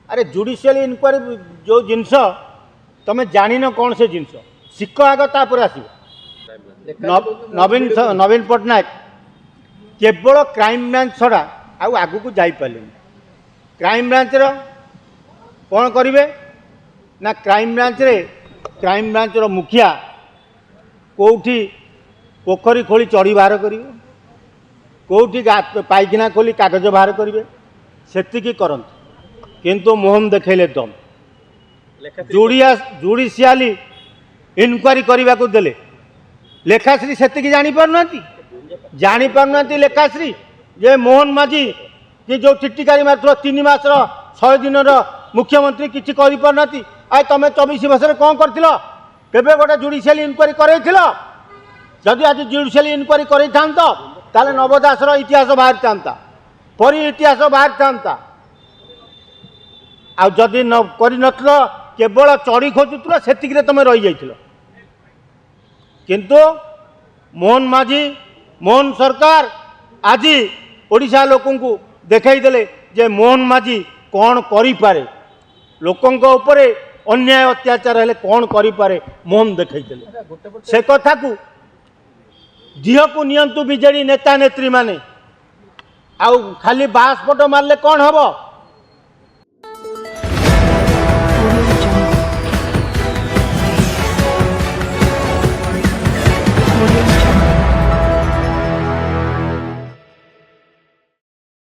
अरे judicial inquiry जो जिनस तुम जान कौन से जिनस शिख आग तापर आस नवीन नवीन पट्टनायक केवल क्राइम ब्रांच छड़ा आग को जापारे क्राइम ब्रांच कौन करेंगे ना क्राइम ब्रांच मुखिया कौटी पोखरी खोली चढ़ी बाहर करेंगे कौटी पाइखना खोली कागज बाहर करेंगे से करते किंतु मोहन देखले दम जुडिशियाली इनक्वारी करने को देले लेखाश्री से जापार लेखाश्री जे मोहन माझी कि जो चिट्टिकारी मार 3 मास 100 दिन मुख्यमंत्री किसी करना तुम 24 वर्ष कौन कर गोटे जुडिशियल इनक्वारी कर जदि आज जुडिशियल इनक्वारी कर नव दासर इतिहास बाहर था परी इतिहास बाहर था आदि न केवल चढ़ी खोजुल से तुम रही जाइल किंतु मोहन माझी मोहन सरकार आज ओडिशा लोक देखई देले जे मोहन माझी कौन करें लोकों उपरे अन्याय अत्याचार हेले कौन करें मोहन देखई देले से कथा को झील को नियंतु बीजेडी नेता नेत्री माने आउ खाली बाँस पट मारले कौन हम